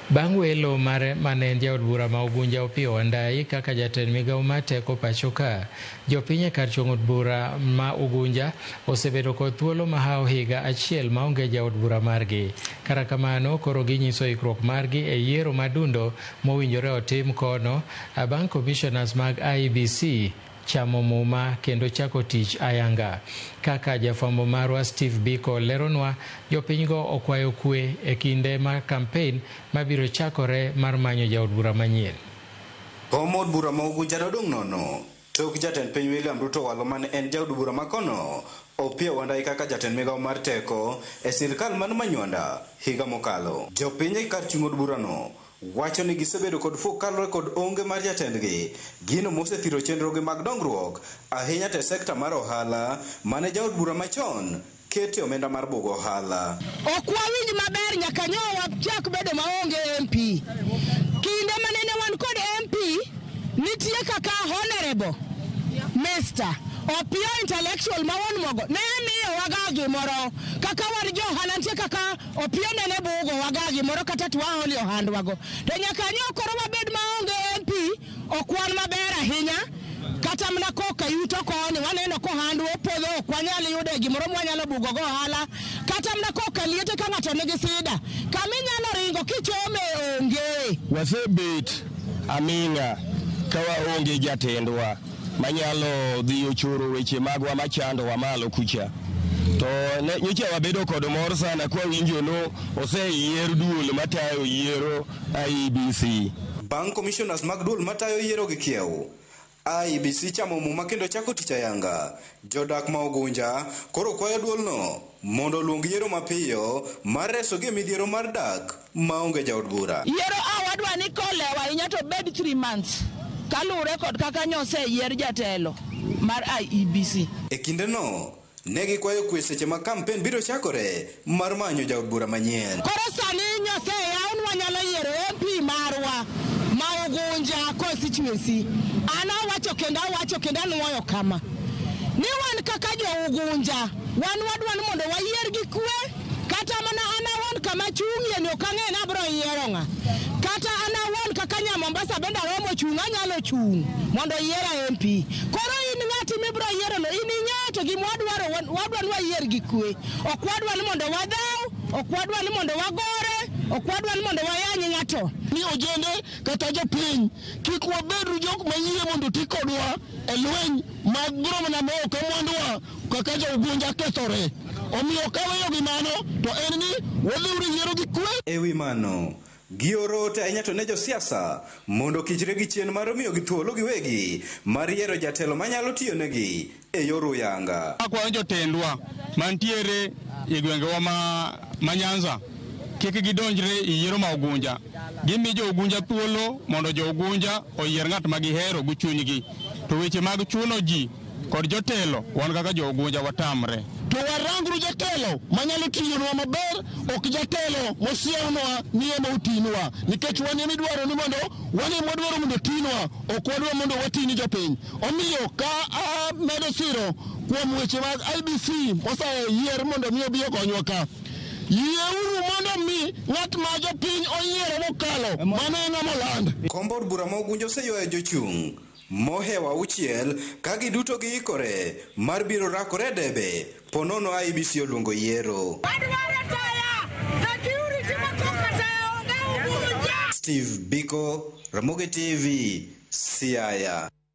Bang' welo mare mane en jaod bura ma Ugunja Opiyo Wandayi kaka jatend migawo mar teko pacho ka, jopiny e kar chung' od bura ma Ugunja osebedo kod thuolo mahawo higa achiel maonge jaod bura margi. Kata kamano, koro ginyiso ikruok margi e yiero madundo mowinjore otim kono bang' commissioners mag IEBC chamo muma kendo chako tich ayanga. Kaka jafwambo marwa Steve Biko leronwa, jopinygo okwayo kwe e kinde mar kampen mabiro chakore mar manyo jaod bura manyien. Kom od bura ma Ugunja nodong' nono tok jatend piny William Ruto walo mane en jaod bura makono Opiyo Wandayi kaka jatend migawo mar teko e sirkal man Manywanda higa mokalo. Jopiny e kar chung' od burano wacho ni gisebedo kod fuok kalore kod onge mar jatendgi, gino mosethiro chenrogi mag dongruok ahinya te sekta mar ohala mane jaod bura machon kete omenda mar bugo ohala. Ok wawinj maber nyaka nyowa chak bedo maonge MP. Kinde manene wan kod MP nitie kaka honorable Mr. Opiyo intellectual mawon mogo ne miyo waga gimoro kaka war jo ohala nitie kaka Opiyo nene bugo waga gimoro kata twaoli ohandwago. To nyaka nyo koro wabed maonge MP okwan maber ahinya kata mna koka yuto koni waneno ko handwa opodho ok wanyal yude gimoro mwanyalo bugo go ohala kata mna koka liete ka ng'ato nigi sida kaminyalo ringo kichome onge. Wasebet aminga kawa onge jatendwa manyalo dhi ochoro weche magwa machandowa malo kucha. To nyocha wabedo kod mor sana kwa winjo no oseyier duol matayo yiero IEBC. Bang' commissioners mag duol matayo yiero gi kiew, IEBC chamo muma kendo chako tich ayanga. Jodak ma Ugunja koro kwayo duolno mondo luong yiero mapiyo mar reso gi midhiero mar dak maonge jaod bura. Yiero awadwa ni kolewa inya to bed 3 months. Kalure kod kaka nyose yier jatelo mar IEBC. E kinde no negi kwayo kwe seche ma kampen biro chakore mar manyo jaod bura manyien. Koro sani nyose yaun wanyalo yiero MP marwa ma Ugunja constituency. Ana wacho kenda nuoyo kama ni wan kaka jo Ugunja wan wadwan mondo wayier gi kwe kata mana ana wan kama chung'ie ni okang'e na bro yiero ng'a kata ana wan kaka nya Mombasa benda romo chung' anyalo chung' mondo yiera MP. Koro in ng'ati mibro yiero no in nyato gima wadwaro wayier gi kwe. Ok wadwani mondo wadhaw, ok wadwani mondo wagore, ok wadwani mondo wayany ng'ato. Ni ojende kata jopiny kik wabed jok mayie mondo ti kodwa e lweny mag biro na moko mwanduwa kaka jo Ugunja kethore. Omiyo kaweyo gi mano to en ni wadhiuru yiero gi kwe. Ewi mano gioro te ahinya to ne josiasa mondo kichre gi chien mar miyo gi thuolo giwegi mar yiero jatelo manyalo tiyo negi e yor uyanga. Akwayo jotendwa mantiere e gwengewa ma Nyanza kik gidonjre e yiero ma Ugunja. Gimi jo Ugunja thuolo mondo jo Ugunja oyier ng'at ma gihero gi chunygi. To weche mag chuno ji kod jotelo wan kaka jo Ugunja watamre. To warangru jatelo manyalo tiyonwa maber, ok jatelo mosiewonwa ni ema otinwa, nikech wan ema idwaro ni mondo wan ema wadwaro mondo tinwa, ok wadwaro mondo watini jopiny. Omiyo ka medo siro kuom weche mag IEBC moseyier mondo mi obi okonywa ka, yieuru mondo mi ng'at ma jopiny oyiero mokalo mano e ng'ama oland. Kombo od bura ma Ugunja oseywayo jochung' mohewa auchiel ka giduto giikore mar biro rakore debe ponono IEBC oluongo yiero. Steve Biko, Ramogi TV, Siaya.